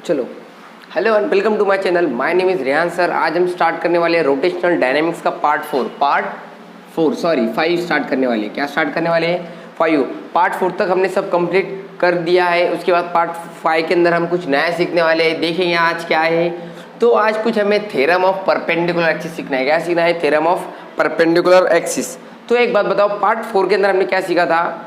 चलो, hello and welcome to my channel. My name is Rehan sir. आज हम start करने वाले हैं रोटेशनल डायनेमिक्स का पार्ट 5 स्टार्ट करने वाले हैं। क्या स्टार्ट करने वाले हैं? 5। पार्ट 4 तक हमने सब कंप्लीट कर दिया है। उसके बाद पार्ट 5 के अंदर हम कुछ नया सीखने वाले हैं। देखेंगे आज क्या है। तो आज कुछ हमें थ्योरम ऑफ परपेंडिकुलर एक्सिस सीखना है। क्या सीखना है? Theorem of perpendicular axis. तो एक बात बताओ, पार्ट 4 के अंदर हमने क्या सीखा था?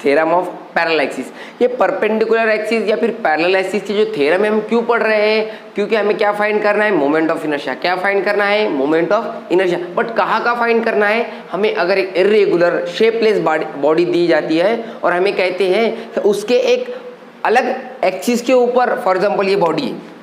Theorem of parallel axis. ये परपेंडिकुलर एक्सिस या फिर पैरेलल एक्सिस के जो थ्योरम है हम क्यों पढ़ रहे हैं? क्योंकि हमें क्या फाइंड करना है? Moment of inertia. क्या फाइंड करना है? Moment of inertia. बट कहाँ का फाइंड करना है? हमें अगर एक इर्रेगुलर शेपलेस बॉडी दी जाती है और हमें कहते हैं कि उसके एक अलग एक्सिस के ऊपर, फॉर एग्जाम्पल ये बॉडी है,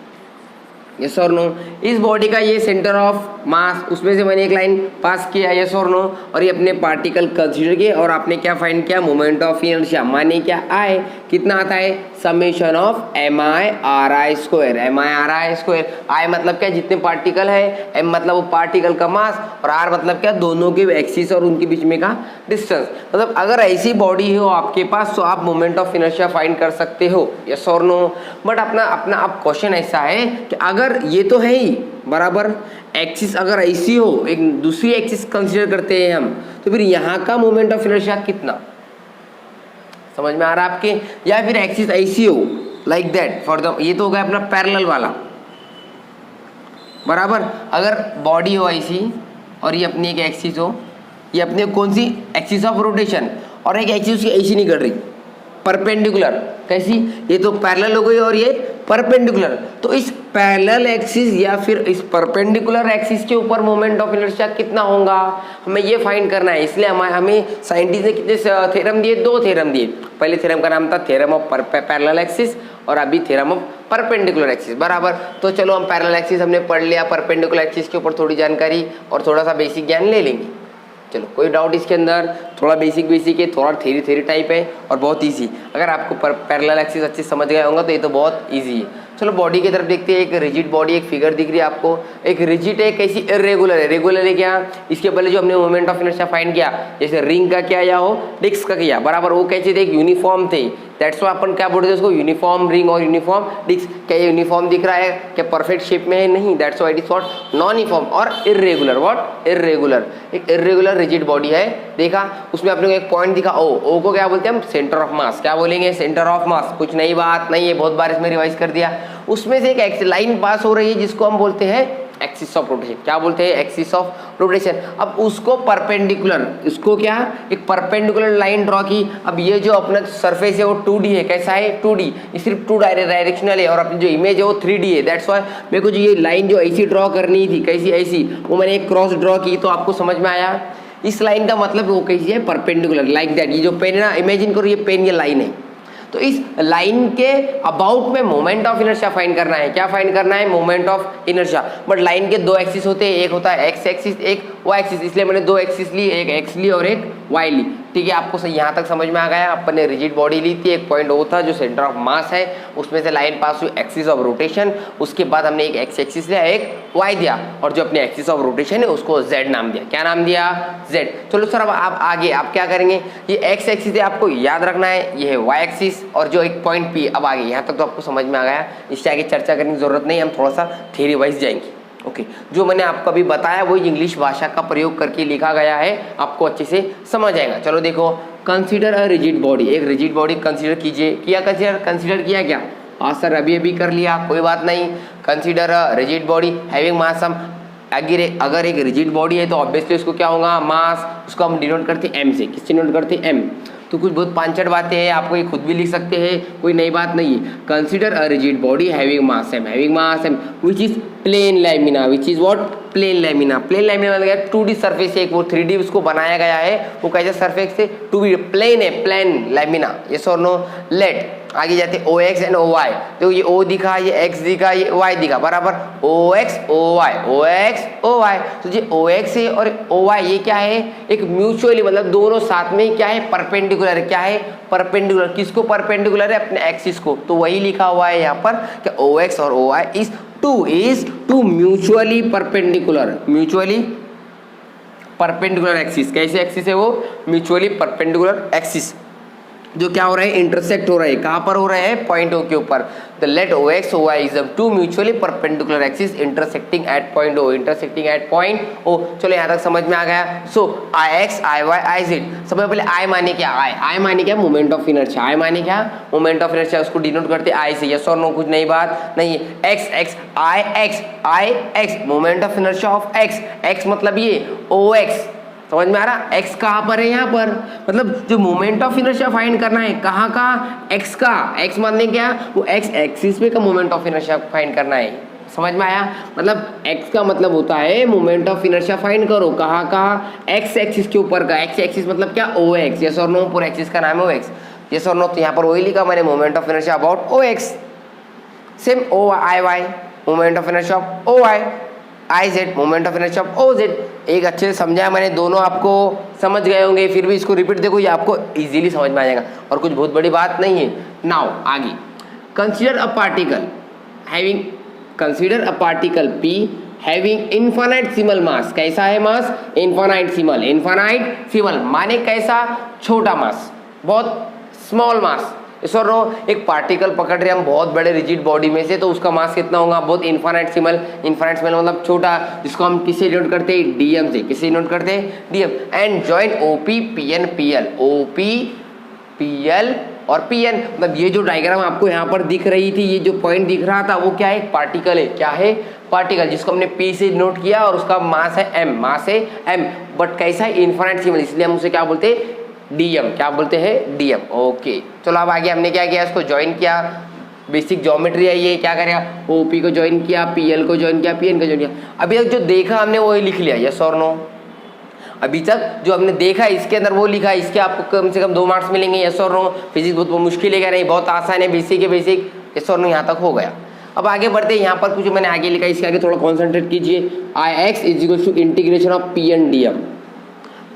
यस और नो, इस बॉडी का ये सेंटर ऑफ मास, उसमें से मैंने एक लाइन पास किया, यस और नो, और ये अपने पार्टिकल कंसीडर किए और आपने क्या फाइंड किया? Moment of inertia. माने क्या आए? कितना आता है? Summation of MI/RI square. MI/RI square. I मतलब क्या? जितने पार्टिकल है, M मतलब वो पार्टिकल का मास, और R मतलब क्या? दोनों के एक्सिस और उनके बीच में का डिस्टेंस। मतलब अगर ऐसी बॉडी हो आपके पास तो आप मोमेंट ऑफ इनर्शिया फाइंड कर सकते हो, यस और नो। बट अपना अब क्वेश्चन ऐसा है कि अगर ये तो है ही बराबर, एक्सिस अगर ऐसी हो, एक दूसरी एक्सिस कंसीडर करते हैं हम, तो फिर यहाँ का मोमेंट ऑफ इनर्शिया कितना? समझ में आ रहा है आपके? या फिर एक्सिस ऐसी हो, लाइक दैट, फॉर द, ये तो हो गया अपना पैरेलल वाला बराबर। अगर बॉडी हो ऐसी और ये अपनी एक एक्सिस हो, ये अपनी कौन सी? एक्सिस ऑफ रोटेशन, और एक एक्सिस ऐसी नहीं कर रही, परपेंडिकुलर। कैसी? ये तो पैरेलल हो गई और ये परपेंडिकुलर। तो इस पैरेलल एक्सिस या फिर इस परपेंडिकुलर एक्सिस के ऊपर मोमेंट ऑफ इनर्शिया कितना होगा, हमें ये फाइंड करना है। इसलिए हमें साइंटिस्ट ने कितने थ्योरम दिए? 2 थ्योरम दिए। पहले थ्योरम का नाम था थ्योरम ऑफ पैरेलल एक्सिस और अभी थ्योरम ऑफ परपेंडिकुलर एक्सिस बराबर। तो चलो, हम पैरेलल एक्सिस हमने पढ़ लिया, परपेंडिकुलर एक्सिस के ऊपर थोड़ी जानकारी और थोड़ा सा बेसिक ज्ञान ले लेंगे। चलो, कोई डाउट इसके अंदर? थोड़ा बेसिक है, थोड़ा थ्योरी टाइप है और बहुत इजी। अगर आपको पैरेलल एक्सिस अच्छे समझ गए होंगे तो ये तो बहुत इजी है। चलो, बॉडी की तरफ देखते हैं। एक रिजिड बॉडी, एक फिगर दिख रही है आपको। एक रिजिड है, कैसी? इर्रेगुलर है। रेगुलर है क्या? इसके पहले जो हमने मोमेंट ऑफ इनर्शिया फाइंड किया, जैसे रिंग का किया या हो डिस्क का किया बराबर, वो कैसे थे? एक यूनिफॉर्म थे। दैट्स व्हाई अपन क्या बोलते हैं उसको? यूनिफॉर्म रिंग और यूनिफॉर्म डिस्क। क्या ये यूनिफॉर्म दिख रहा है? क्या परफेक्ट शेप में है? नहीं। That's why it is what? Non uniform और इर्रेगुलर। व्हाट? इर्रेगुलर। एक इर्रेगुलर रिजिड बॉडी है, देखा? उसमें अपने को एक पॉइंट दिखा, ओ को क्या बोलते हैं हम? Centre of mass. क्या बोलेंगे? Centre of mass. कुछ नई बात नहीं है, बहुत बार इसमें रिवाइज कर दिया। उसमें से एक लाइन पास हो रही है जिसको हम बोलते हैं एक्सिस ऑफ रोटेशन। क्या बोलते हैं? Axis of rotation. अब उसको परपेंडिकुलर, इसको क्या? एक परपेंडिकुलर लाइन ड्रॉ की। अब ये जो अपना सरफेस है वो 2D है। कैसा है? 2D। ये सिर्फ 2 डायरेक्शनल है और अपनी जो इमेज है वो 3D है। दैट्स व्हाई मेरे को जो ये लाइन जो ऐसी ड्रॉ करनी थी, कैसी? ऐसी, वो मैंने एक क्रॉस ड्रॉ की। तो आपको समझ में आया इस लाइन का मतलब वो कैसी है? Perpendicular, like that. ये जो पेन है ना, इमेजिन करो ये पेन, ये लाइन है। तो इस लाइन के अबाउट में मोमेंट ऑफ इनर्शिया फाइंड करना है। क्या फाइंड करना है? Moment of inertia. But line के 2 एक्सिस होते हैं, एक होता है एक्स एक्सिस, एक वाई एक्सिस। इसलिए मैंने 2 एक्सिस ली, एक एक्स ली और एक वाई ली। ठीक है, आपको यहाँ तक समझ में आ गया? अपन ने रिजिड बॉडी ली थी, एक पॉइंट वो था जो सेंटर ऑफ मास है, उसमें से लाइन पास हुई, एक्सिस ऑफ रोटेशन। उसके बाद हमने एक एक्स एक्सिस लिया, एक वाई दिया, और जो अपने एक्सिस ऑफ रोटेशन है उसको जेड नाम दिया। क्या नाम दिया? जेड। चलो सर, अब आप आगे आप क्या करेंगे? ये एक्स एक्सिस है, आपको याद रखना है, ये है वाई एक्सिस और जो एक पॉइंट पी। अब आगे यहाँ तक तो आपको समझ में आ गया, इससे आगे चर्चा करने की जरूरत नहीं, हम थोड़ा सा थ्योरी वाइज जाएंगे। ओके, जो मैंने आपको अभी बताया वो इंग्लिश भाषा का प्रयोग करके लिखा गया है, आपको अच्छे से समझ आएगा। चलो देखो, कंसीडर अ रिजिड बॉडी। एक रिजिड बॉडी कंसीडर कीजिए। किया? कंसीडर किया क्या? हाँ सर, अभी कर लिया, कोई बात नहीं। Consider a rigid body having mass some. अगर एक रिजिड बॉडी है तो ऑब्वियसली उसको क्या होगा? मास। उसको हम डिनोट करते हैं M से। किससे डिनोट करते हैं? M। तो कुछ बहुत पांचट बातें हैं, आपको ये खुद भी लिख सकते हैं, कोई नई बात नहीं है। Consider a rigid body having mass m, having mass m which is plane lamina, which is what? Plane lamina. Plane lamina मतलब क्या? 2D सरफेस है, एक वो 3D उसको बनाया गया है, वो कैसे सरफेस से 2D प्लेन है, प्लेन लैमिना। यस और नो? लेट आगे जाते OX एंड OY। तो ये O दिखा, ये X दिखा, ये Y दिखा बराबर। OX OX OY। तो ये OX है और OY ये क्या है? एक म्यूचुअली, मतलब दोनों साथ में क्या है? परपेंडिकुलर है। क्या है? परपेंडिकुलर। किसको परपेंडिकुलर है? अपने एक्सिस को। तो वही लिखा हुआ है यहाँ पर कि OX और OY is to mutually perpendicular. Mutually perpendicular axis. कैसे एक्सिस है वो? Mutually perpendicular axis. जो क्या हो रहा है, इंटरसेक्ट हो रहा है, कहाँ पर हो रहा है, पॉइंट ओ के ऊपर। The let O X O Y is the two mutually perpendicular axis intersecting at point O, intersecting at point O. चलो यहाँ तक समझ में आ गया। So I X I Y I Z, सबसे पहले आई माने क्या, आई माने क्या, मोमेंट ऑफ इनर्शिया, आई माने क्या, मोमेंट ऑफ इनर्शिया, उसको डिनोट करते आई से, यस और नो, कुछ नई बात नहीं है। X x I x moment of inertia of x, x मतलब ये ओ एक्स, समझ में आ रहा। एक्स कहाँ पर है, यहाँ पर, मतलब जो मोमेंट ऑफ इनर्शिया फाइंड करना है, कहाँ का, एक्स का, एक्स मानने क्या, वो एक्स एक्सिस पे का मोमेंट ऑफ इनर्शिया फाइंड करना है, समझ में आया। मतलब एक्स का मतलब होता है मोमेंट ऑफ इनर्शिया फाइंड करो, कहाँ का, एक्स एक्सिस के ऊपर का, एक्स एक्सिस मतलब क्या, ओ एक्स, यस और नो, पूरा एक्सिस का नाम है ओ एक्स, यस और नो। तो यहाँ पर वही लिखा मैंने, moment of inertia about O X. Same O I Y, moment of inertia of O Y, I Z moment of inertia of O Z. एक अच्छे से समझाया मैंने, दोनों आपको समझ गए होंगे, फिर भी इसको रिपीट देखो, ये आपको इजीली समझ में आ जाएगा और कुछ बहुत बड़ी बात नहीं है। नाउ आगे, consider a particle having, consider a particle P having infinitesimal mass, कैसा है मास, इनफाइनाइट सिमल, इनफाइनाइट सिमल माने कैसा, छोटा मास, बहुत स्मॉल मास, सर नो। एक पार्टिकल पकड़ रहे हम बहुत बड़े रिजिड बॉडी में से, तो उसका मास कितना होगा, बहुत इनफाइनाइट सिमल, इनफाइनाइट सिमल मतलब छोटा, जिसको हम किससे नोट करते हैं, डीएम से, किससे नोट करते हैं, DM. And join OP PN PL, OP PL और पीएन, मतलब ये जो डायग्राम आपको यहाँ पर दिख रही थी, ये जो पॉइंट दिख रहा था, वो क्या है, पार्टिकल है, क्या है, पार्टिकल, जिसको हमने पी से नोट किया और उसका मास है एम, मास है एम, बट कैसा है, इनफाइनाइट सिमल, इसलिए हम उसे क्या बोलते हैं, डीएम, क्या बोलते हैं, डीएम। ओके चलो अब आगे हमने क्या किया, इसको ज्वाइन किया, बेसिक ज्योमेट्री है ये, क्या करेगा, ओपी को ज्वाइन किया, पीएल को ज्वाइन किया, पीएन को ज्वाइन किया। अभी तक जो देखा हमने वही लिख लिया, यस और नो। अभी तक जो हमने देखा इसके अंदर वो लिखा, इसके आपको कम से कम 2 मार्क्स मिलेंगे, यस और नो। फिजिक्स बहुत मुश्किल है क्या, नहीं, बहुत आसान है, बेसिक है, बेसिक, यस और नो, यहाँ तक हो गया। अब आगे बढ़ते हैं, यहाँ पर कुछ मैंने आगे लिखा, इसके आगे थोड़ा कॉन्सेंट्रेट कीजिए। I X is equal to integration of P N D M,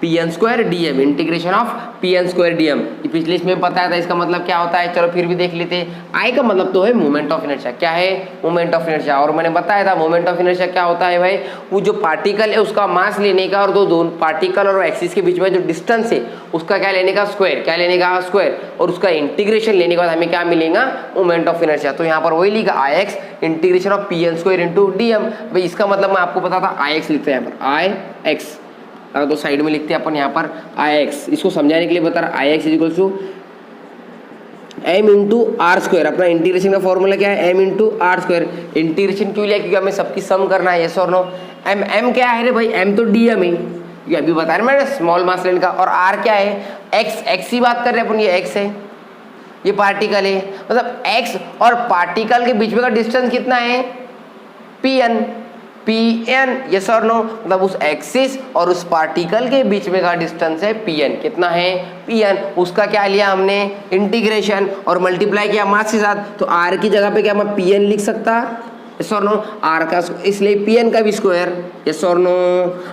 P N square D M, integration of P N square D M. पिछले इसमें बताया था इसका मतलब क्या होता है, चलो फिर भी देख लेते हैं। आई का मतलब तो है मोमेंट ऑफ इनर्शिया, क्या है, मोमेंट ऑफ इनर्शिया। और मैंने बताया था मोमेंट ऑफ इनर्शिया क्या होता है भाई, वो जो पार्टिकल है उसका मास लेने का और दो पार्टिकल और एक्सिस के बीच में जो डिस्टेंस है उसका क्या लेने का, स्क्वायर, क्या लेने का, स्क्वायर, और उसका इंटीग्रेशन लेने के बाद हमें क्या मिलेगा, मोमेंट ऑफ इनर्शिया। तो यहाँ पर वही लिखा, I X integration of P N square into D M. भाई इसका मतलब मैं आपको पता था, आई एक्स लिखते हैं यहाँ पर, आई एक्स, तो साइड में लिखते हैं अपन यहाँ पर आई एक्स, इसको समझाने के लिए बता रहा, I X is equal to M into R square. अपना इंटीग्रेशन का फॉर्मूला क्या है, M into R square. Integration क्यों लिया, क्योंकि हमें सबकी सम करना है, यस और नो। एम, एम क्या है रे भाई, एम तो डी एम है, ये अभी बता रहे मैंने, स्मॉल मास लेने का। और आर क्या है, एक्स, एक्स की बात कर रहे हैं अपन, ये एक्स है, ये पार्टिकल है, मतलब एक्स और पार्टिकल के बीच में का डिस्टेंस कितना है, P N, P N, yes और नो, मतलब उस एक्सिस और उस पार्टिकल के बीच में का डिस्टेंस है पी एन, कितना है, पी एन। उसका क्या लिया हमने, इंटीग्रेशन, और मल्टीप्लाई किया मास के साथ, तो आर की जगह पे क्या मैं पी एन लिख सकता, यस और नो, आर का, इसलिए पी एन का भी स्क्वायर, यस और नो।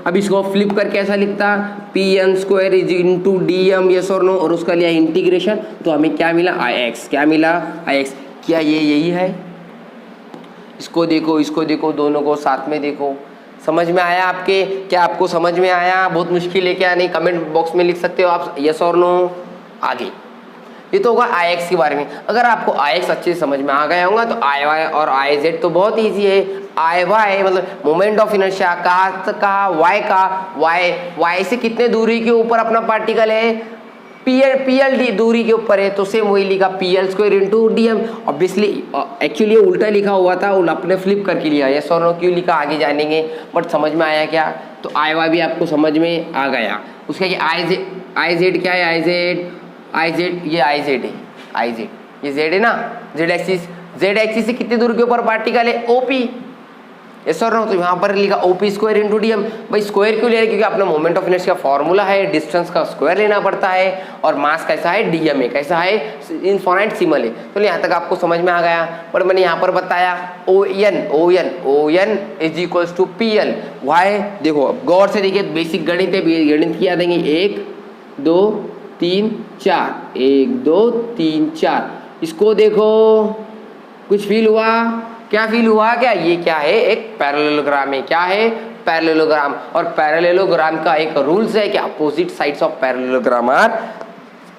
अब इसको फ्लिप करके ऐसा लिखता, P N square is into D M, yes और नो, और उसका लिया इंटीग्रेशन, तो हमें क्या मिला, आई एक्स, क्या मिला, आई एक्स। क्या ये यही है, इसको देखो, दोनों को साथ में देखो, समझ में आया आपके, क्या आपको समझ में आया, बहुत मुश्किल है क्या, नहीं, कमेंट बॉक्स में लिख सकते हो आप, यस और नो। आगे ये तो होगा आई एक्स के बारे में। अगर आपको आई एक्स अच्छे से समझ में आ गया होगा तो आई वाई और आई जेड तो बहुत ईजी है। आई वाई मतलब मोमेंट ऑफ इनर्शिया, कहा वाई का, वाई से कितने दूरी के ऊपर अपना पार्टिकल है, पीएल डी दूरी के ऊपर है, तो सेम वही लिखा, P L square into D M. Obviously actually उल्टा लिखा हुआ था, आपने फ्लिप करके लिया, यस और नो, क्यों लिखा आगे जानेंगे, बट समझ में आया क्या, तो आई वाई भी आपको समझ में आ गया। उसका आई जेड क्या है, आई जेड ये आई जेड है, आई जेड ये जेड है ना, जेड एक्सिस से कितनी दूर के ऊपर पार्टिकल है, ओपी, यस और नो। तो यहाँ पर लिखा OP square into D M. भाई स्क्वायर क्यों ले रहे हैं, क्योंकि अपना मोमेंट ऑफ इनर्शिया का फॉर्मूला है, डिस्टेंस का स्क्वायर लेना पड़ता है, और मास कैसा है, डीएम है, कैसा है, इनफाइनाइट सिमल है। तो यहाँ तक आपको समझ में आ गया, पर मैंने यहाँ पर बताया O N is equals to P L Y. देखो गौर से देखिए, बेसिक गणित है, गणित किया देंगे, 1 2 3 4, 1 2 3 4। इसको देखो, कुछ फील हुआ, क्या फील हुआ, क्या ये क्या है, एक पैरेललोग्राम है, क्या है, पैरेललोग्राम। और पैरेललोग्राम का एक रूल्स है कि opposite sides of parallelogram are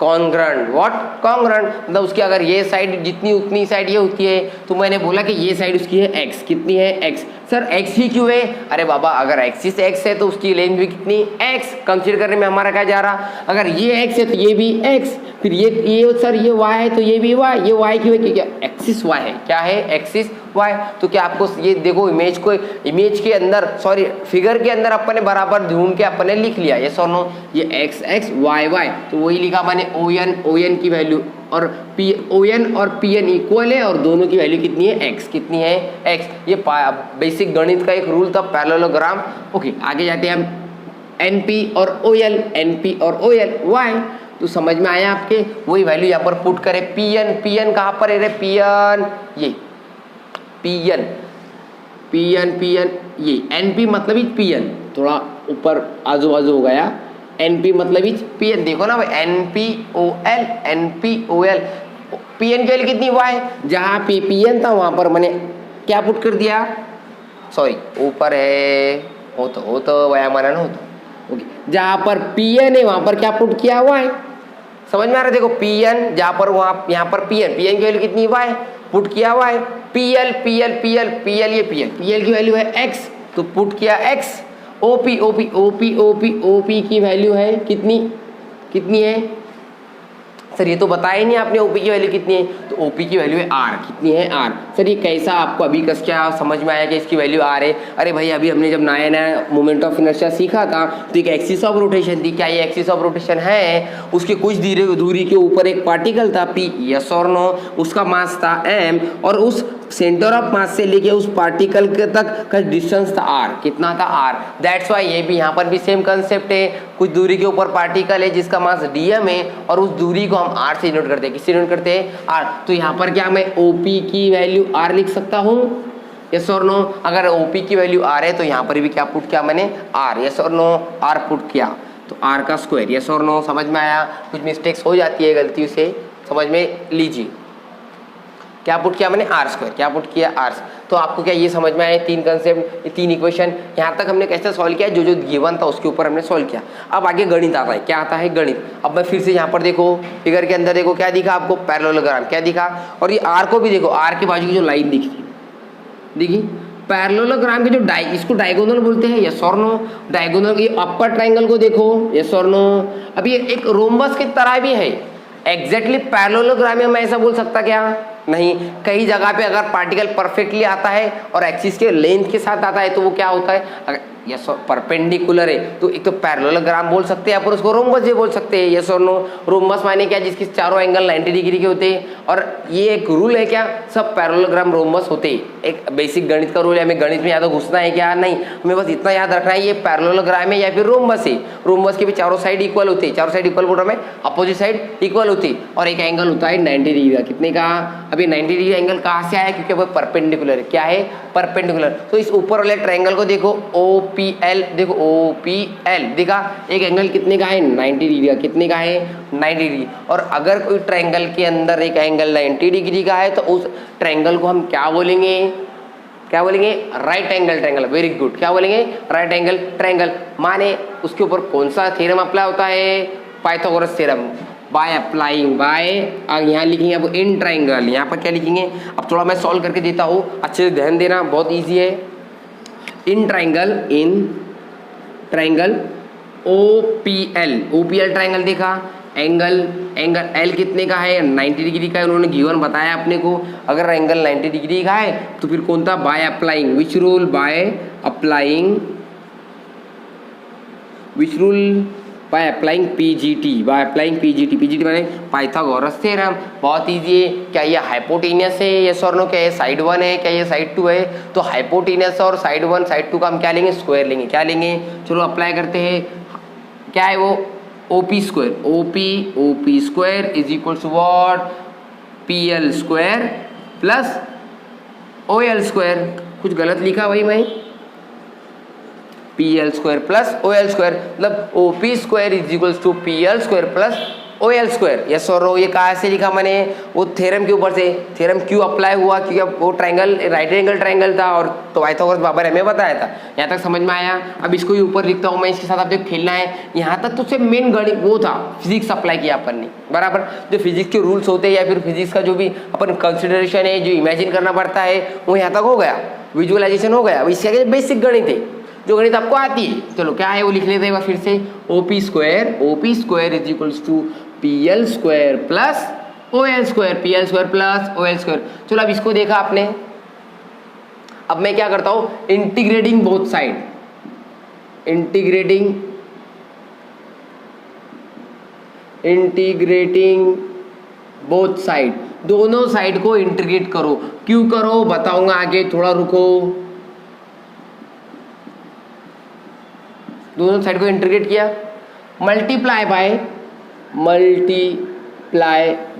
congruent, what congruent, मतलब उसकी अगर ये साइड जितनी उतनी साइड ये होती है, तो मैंने बोला कि ये साइड उसकी है x, कितनी है x। सर x ही क्यों है? अरे बाबा अगर एक्सिस x है तो उसकी लेंथ भी कितनी x, कंसीडर करने में हमारा क्या जा रहा, अगर ये x है तो ये भी x, फिर ये सर ये y है तो ये भी y, ये y क्यों है? क्योंकि एक्सिस y है, क्या है एक्सिस y। तो क्या आपको ये देखो इमेज को, इमेज के अंदर सॉरी फिगर के अंदर अपन ने बराबर ढूंढ के अपन ने लिख लिया ये और नो, ये x x y y, तो वही लिखा मैंने ओ एन की वैल्यू, और पी ओ एन और पी एन इक्वल है, और दोनों की वैल्यू कितनी है x, कितनी है x। ये बेसिक गणित का एक रूल था, पैरेललोग्राम। ओके आगे जाते हैं हम, NP और OL, NP और OL y, तो समझ में आया आपके, वही वैल्यू यहाँ पर पुट करें। PN कहाँ पर है रे, PN ये PN ये NP मतलब ही PN, थोड़ा ऊपर आजू बाजू हो गया, NP मतलब ही PN, देखो ना भाई NPOL PN की वैल्यू कितनी y, जहाँ पे PN था वहाँ पर मैंने क्या पुट कर दिया, सॉरी ऊपर है हो तो वया माना ना हो तो, ओके जहाँ पर PN है वहाँ पर क्या पुट किया y, समझ में आ रहा है? देखो PN जहाँ पर वहाँ यहाँ पर PN की वैल्यू कितनी y, पुट किया y, PL ये PL की वैल्यू है x, तो पुट किया x, OP की वैल्यू है कितनी है सर, ये तो बताया ही नहीं आपने OP की वैल्यू कितनी है, तो OP की वैल्यू है R, कितनी है R। सर ये कैसा आपको अभी कस क्या समझ में आया कि इसकी वैल्यू R है? अरे भाई अभी हमने जब नया मोमेंट ऑफ इनर्शिया सीखा था तो एक एक्सिस ऑफ रोटेशन थी, क्या ये एक्सिस ऑफ रोटेशन है? उसके कुछ दूरी के ऊपर एक पार्टिकल था P, यस और नो, उसका मास था m, और उस सेंटर ऑफ मास से लेके उस पार्टिकल के तक का डिस्टेंस था r, कितना था r। दैट्स वाई ये भी यहाँ पर भी सेम कंसेप्ट है, कुछ दूरी के ऊपर पार्टिकल है जिसका मास dm है, और उस दूरी को हम r से डिनोट करते हैं, किससे डिनोट करते हैं r। तो यहाँ पर क्या मैं OP की वैल्यू r लिख सकता हूँ, यस और नो। अगर OP की वैल्यू r है तो यहाँ पर भी क्या पुट किया मैंने r, यस और नो, r पुट किया, तो r का स्क्वायर, यस और नो। समझ में आया? कुछ मिस्टेक्स हो जाती है गलतियों से, समझ में लीजिए। क्या पुट किया मैंने r स्क्वायर, क्या पुट किया r। तो आपको क्या ये समझ में आए तीन कंसेप्ट, तीन इक्वेशन, यहाँ तक हमने कैसे सॉल्व किया, जो गिवन था उसके ऊपर हमने सॉल्व किया। अब आगे गणित आता है, क्या आता है गणित। अब मैं फिर से यहाँ पर देखो फिगर के अंदर देखो क्या दिखा आपको, पैरेललोग्राम क्या दिखा, और ये r को भी देखो, r के बाजू की जो लाइन दिखी पैरेललोग्राम के जो इसको डायगोनल बोलते हैं, यस और नो। डायगोनल ये अपर ट्रायंगल को देखो, यस और नो। अब ये एक रोम्बस की तरह भी है, एग्जैक्टली पैरेललोग्राम में मैं ऐसा बोल सकता क्या, नहीं। कई जगह पे अगर पार्टिकल परफेक्टली आता है और एक्सिस के लेंथ के साथ आता है तो वो क्या होता है, अगर यस परपेंडिकुलर है तो एक तो पैरेललोग्राम बोल सकते हैं, अपन उसको रोम्बस भी बोल सकते हैं, यस और नो। रोम्बस माने क्या, जिसके चारों एंगल 90 डिग्री के होते हैं, और ये एक रूल है क्या, सब पैरेललोग्राम रोम्बस होते हैं। एक बेसिक गणित का रूल है, हमें गणित में ज़्यादा घुसना है क्या, नहीं, हमें बस इतना याद रखना है ये पैरेललोग्राम है या फिर रोम्बस है। रोम्बस के भी चारों साइड इक्वल होते हैं, चारों साइड इक्वल बोल रहा मैं, अपोजिट साइड इक्वल होती है, और एक एंगल होता है 90 डिग्री का। कितने का, अभी 90 डिग्री एंगल कहाँ से आया, क्योंकि वो परपेंडिकुलर है, क्या है परपेंडिकुलर। तो इस ऊपर वाले ट्रायंगल को देखो OPL, देखो OPL दिखा, एक एंगल कितने का है 90 डिग्री का, कितने का है 90 डिग्री। और अगर कोई ट्रायंगल के अंदर एक एंगल 90 डिग्री का है तो उस ट्रायंगल को हम क्या बोलेंगे, right angle triangle. Very good, क्या बोलेंगे, राइट एंगल ट्रायंगल। माने उसके ऊपर कौन सा थ्योरम अप्लाई होता है, Pythagoras theorem. By applying by, यहाँ लिखेंगे अब इन ट्रायंगल, यहाँ पर क्या लिखेंगे, अब थोड़ा मैं सॉल्व करके देता हूँ, अच्छे से ध्यान देना, बहुत ईजी है। इन ट्रायंगल OPL ट्रायंगल देखा, एंगल L कितने का है 90 डिग्री का है, उन्होंने गिवन बताया अपने को। अगर एंगल 90 डिग्री का है तो फिर कौन था, by applying which rule, by applying PGT माने पाइथागोरस थ्योरम। बहुत इजी है। क्या ये हाइपोटेनियस है, यस और नो, क्या ये साइड 1 है, क्या ये साइड 2 है, तो हाइपोटेनियस और साइड 1 साइड 2 का हम क्या लेंगे, स्क्वायर लेंगे, क्या लेंगे, चलो अप्लाई करते हैं। क्या है वो, OP square is equal to what, PL square plus OL square. कुछ गलत लिखा भाई मैं, PL square plus OL square, मतलब OP square is equal to PL square plus O L square, yes और नो। ये कहाँ से लिखा मैंने? वो थ्योरम के ऊपर से, थ्योरम क्यों अप्लाई हुआ? क्योंकि अब वो ट्रायंगल राइट एंगल ट्रायंगल था और तो पाइथागोरस बाबा ने हमें बताया था। यहाँ तक समझ में आया? अब इसको ही ऊपर लिखता हूँ मैं, इसके साथ आप जो खेलना है। यहाँ तक तो सिर्फ मेन गणित वो था, फिजिक्स अप्लाई किया अपन ने, बराबर। जो फिजिक्स के रूल्स होते हैं या फिर फिजिक्स का जो भी अपन कंसिडरेशन है, जो इमेजिन करना पड़ता है, वो यहाँ तक हो गया, विजुअलाइजेशन हो गया। अब इसके आगे बेसिक गणित है, जो गणित आपको आती है। चलो क्या है वो लिख लेते हैं एक बार फिर से। OP square is equals to P L square plus O L square, P L square plus O L square. चलो अब इसको देखा आपने। अब मैं क्या करता हूं, integrating both side, integrating both side, दोनों साइड को इंटीग्रेट करो। क्यों करो बताऊंगा आगे, थोड़ा रुको। दोनों साइड को इंटीग्रेट किया, multiply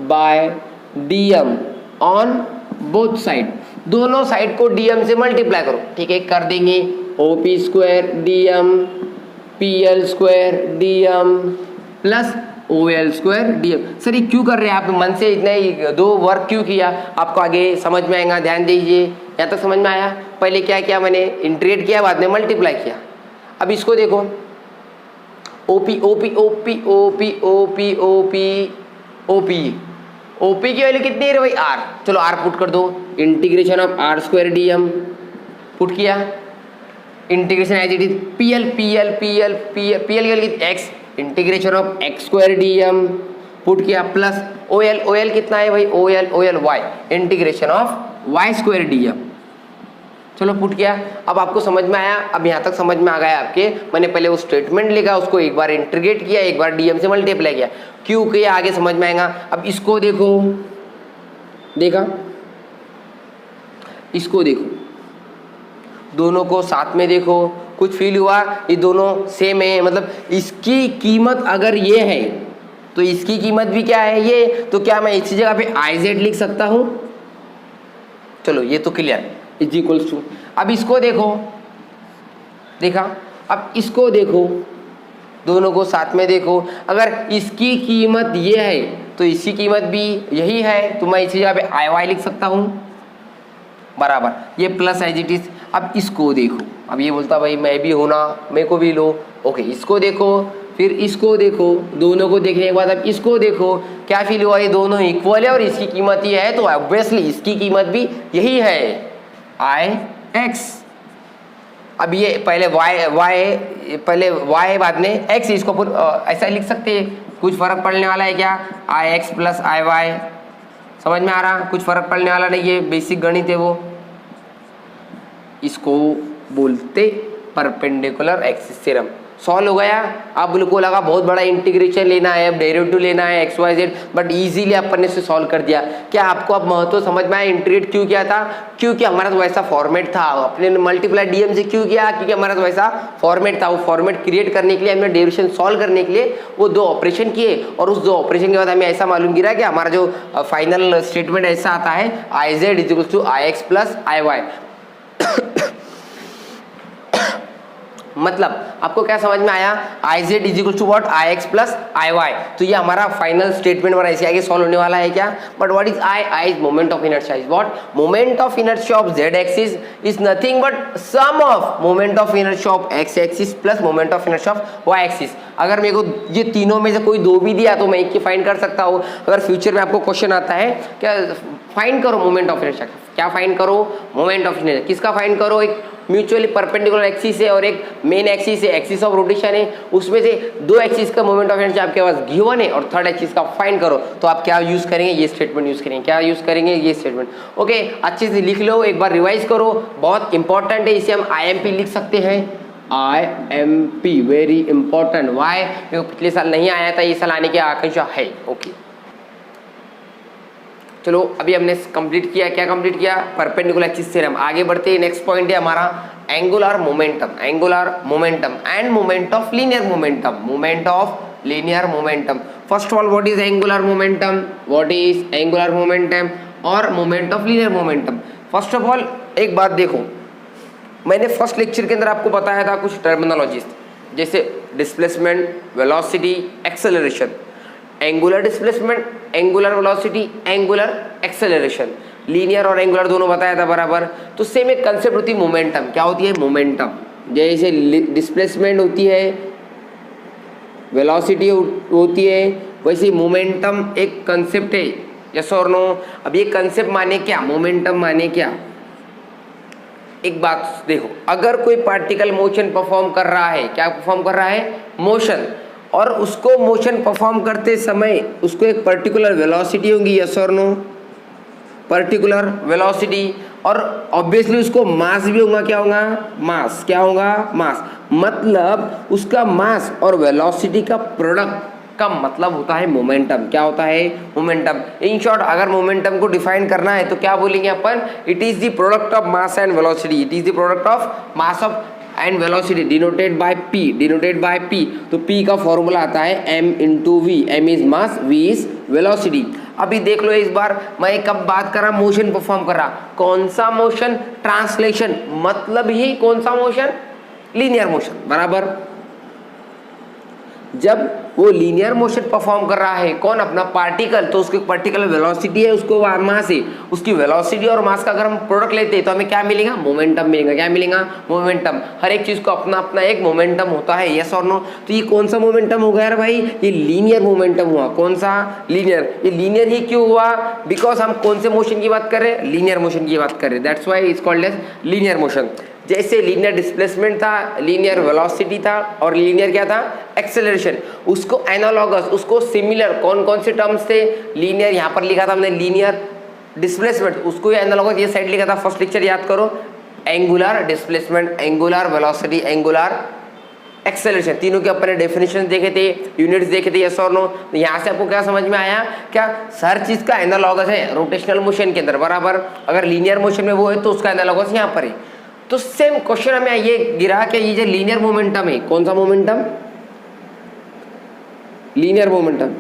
by DM on both side, दोनों साइड को डीएम से मल्टीप्लाई करो। ठीक है, कर देंगे। OP square DM P L square DM plus O L square DM. Sir ये क्यों कर रहे हैं आप मन से, इतना ही दो वर्क क्यों किया? आपको आगे समझ में आएगा, ध्यान दीजिए। यहाँ तक समझ में आया? पहले क्या किया मैंने, इंटीग्रेट किया, बाद में मल्टीप्लाई किया। अब इसको देखो, OP OP OP OP OP OP OP OP की वैल्यू कितनी है भाई? आर। चलो आर पुट कर दो, integration of R square DM put किया, integration as it is P L की value X, integration of X square DM put किया, प्लस ओ एल कितना है भाई? O L Y, integration of Y square DM. चलो put किया। अब आपको समझ में आया? अब यहाँ तक समझ में आ गया आपके। मैंने पहले वो स्टेटमेंट लिखा, उसको एक बार इंटीग्रेट किया, एक बार डीएम से मल्टीप्लाई किया। क्यों किया आगे समझ में आएगा। अब इसको देखो, देखा, इसको देखो, दोनों को साथ में देखो, कुछ फील हुआ? ये दोनों सेम है, मतलब इसकी कीमत अगर ये है तो इसकी कीमत भी क्या है ये, तो क्या मैं इसी जगह पे आई जेड लिख सकता हूँ? चलो ये तो क्लियर, इज इक्वल्स टू। अब इसको देखो, देखा, अब इसको देखो, दोनों को साथ में देखो। अगर इसकी कीमत ये है तो इसकी कीमत भी यही है, तो मैं इसी जगह पे आई वाई लिख सकता हूँ, बराबर। ये प्लस एज इट इज। अब इसको देखो, अब ये बोलता भाई मैं भी होना, मेरे को भी लो। ओके, इसको देखो, फिर इसको देखो, दोनों को देखने के बाद अब इसको देखो, क्या फील हुआ? ये दोनों इक्वल है और इसकी कीमत ये है, तो ऑब्वियसली इसकी कीमत भी यही है, आई एक्स। अब ये पहले पहले y बाद में x, इसको ऐसा लिख सकते हैं, कुछ फर्क पड़ने वाला है क्या? आई एक्स प्लस आई वाई, समझ में आ रहा? कुछ फर्क पड़ने वाला नहीं, ये बेसिक गणित है वो। इसको बोलते परपेंडिकुलर एक्सिस थ्योरम। सॉल्व हो गया। अब बिल्कुल लगा बहुत बड़ा इंटीग्रेशन लेना है, अब डेरिवेटिव लेना है X Y Z, but easily अपन ने इसे सॉल्व कर दिया। क्या आपको अब महत्व समझ में आया? इंटीग्रेट क्यों किया था? क्योंकि हमारा तो वैसा फॉर्मेट था। अपने मल्टीप्लाई डीएम से क्यों किया? क्योंकि हमारा तो वैसा फॉर्मेट था। वो फॉर्मेट क्रिएट करने के लिए, हमने डेरिवेशन सॉल्व करने के लिए वो दो ऑपरेशन किए, और उस दो ऑपरेशन के बाद हमें ऐसा मालूम गिरा कि हमारा जो फाइनल स्टेटमेंट ऐसा आता है, I Z is equal to I X plus I Y. मतलब आपको क्या समझ में आया? I Z is equal to what? I X plus I Y. तो ये हमारा फाइनल स्टेटमेंट बना, इसे आगे सॉल्व होने वाला है क्या? But what is I? I is moment of inertia. Is what? Moment of inertia of Z axis is nothing but sum of moment of inertia of X axis plus moment of inertia of Y axis. अगर मेरे को ये तीनों में से कोई दो भी दिया तो मैं एक की फाइंड कर सकता हूँ। अगर फ्यूचर में आपको क्वेश्चन आता है क्या, फाइंड करो मोमेंट ऑफ इनर्शिया, क्या फाइंड करो? Moment of inertia. किसका फाइंड करो? एक म्यूचुअली परपेंडिकुलर एक्सिस है और एक मेन एक्सिस है, एक्सिस ऑफ रोटेशन है, उसमें से दो एक्सिस का मोमेंट ऑफ इनर्शिया आपके पास गिवन है और थर्ड एक्सिस का फाइंड करो। तो आप क्या यूज करेंगे? ये स्टेटमेंट यूज करेंगे। क्या यूज करेंगे? ये स्टेटमेंट। ओके, अच्छे से लिख लो, एक बार रिवाइज करो, बहुत इंपॉर्टेंट है। इसे हम IMP लिख सकते हैं, IMP, वेरी इंपॉर्टेंट। वाई? क्योंकि पिछले साल नहीं आया था, ये साल आने की आकांक्षा है। ओके, चलो अभी हमने कंप्लीट किया। क्या कंप्लीट किया? Perpendicular axis theorem. आगे बढ़ते हैं, नेक्स्ट पॉइंट है हमारा angular momentum. Angular momentum and moment of linear momentum. Moment of linear momentum. First of all, what is angular momentum? What is angular momentum और moment of linear momentum? First of all एक बात देखो, मैंने first lecture के अंदर आपको बताया था कुछ टर्मिनोलॉजीज, जैसे displacement, velocity, acceleration. Angular displacement, angular velocity, angular acceleration, linear और एंगुलर दोनों बताया था बराबर। तो सेम एक कंसेप्ट होती है मोमेंटम। क्या होती है? मोमेंटम। जैसे डिस्प्लेसमेंट होती है, वेलोसिटी होती है, वैसे मोमेंटम एक कंसेप्ट है। यस और नो? अब ये कंसेप्ट माने क्या, मोमेंटम माने क्या? एक बात देखो, अगर कोई पार्टिकल मोशन परफॉर्म कर रहा है, क्या परफॉर्म कर रहा है? मोशन। और उसको मोशन परफॉर्म करते समय उसको एक पर्टिकुलर वेलोसिटी होगी। यस और नो? Particular velocity. और ऑब्वियसली उसको मास भी होगा। क्या होगा? मास। क्या होगा? मास। मतलब उसका मास और वेलोसिटी का प्रोडक्ट का मतलब होता है मोमेंटम। क्या होता है? मोमेंटम। इन शॉर्ट अगर मोमेंटम को डिफाइन करना है तो क्या बोलेंगे अपन? It is the product of mass and velocity. It is the product of mass of and velocity denoted by P, denoted by P. तो पी का फॉर्मूला आता है m into V. M is mass, V is velocity. अभी देख लो इस बार मैं कब बात कर रहा, मोशन परफॉर्म कर रहा। कौन सा मोशन? ट्रांसलेशन। मतलब ही कौन सा मोशन? Linear motion. बराबर। जब वो लीनियर मोशन परफॉर्म कर रहा है, कौन? अपना पार्टिकल, तो उसकी पर्टिकुलर वेलोसिटी है, उसको मास है। उसकी वेलोसिटी और मास का अगर हम प्रोडक्ट लेते हैं तो हमें क्या मिलेगा? मोमेंटम मिलेगा। क्या मिलेगा? मोमेंटम। हर एक चीज को अपना अपना एक मोमेंटम होता है। यस और नो? तो ये कौन सा मोमेंटम हो गया यार भाई? ये लीनियर मोमेंटम हुआ। कौन सा? लीनियर। ये लीनियर ही क्यों हुआ? बिकॉज हम कौन से मोशन की बात कर रहे हैं? लीनियर मोशन की बात कर रहे हैं। That's why it's called as linear motion. जैसे लीनियर डिस्प्लेसमेंट था, लीनियर वेलोसिटी था, और लीनियर क्या था? एक्सेलरेशन। उसको एनालॉगस, उसको सिमिलर कौन कौन से टर्म्स थे? लीनियर, यहाँ पर लिखा था हमने लीनियर डिस्प्लेसमेंट, उसको एनालॉगस ये साइड लिखा था, फर्स्ट लेक्चर याद करो। Angular displacement, angular velocity, angular acceleration, तीनों के अपने डेफिनेशन देखे थे, यूनिट्स देखे थे। यस और नो? यहाँ से आपको क्या समझ में आया? क्या हर चीज का एनालॉगस है रोटेशनल मोशन के अंदर। बराबर। अगर लीनियर मोशन में वो है तो उसका एनालॉगस यहाँ पर है। तो सेम क्वेश्चन हमें ये गिरा कि ये जो लीनियर मोमेंटम है, कौन सा मोमेंटम? Linear momentum.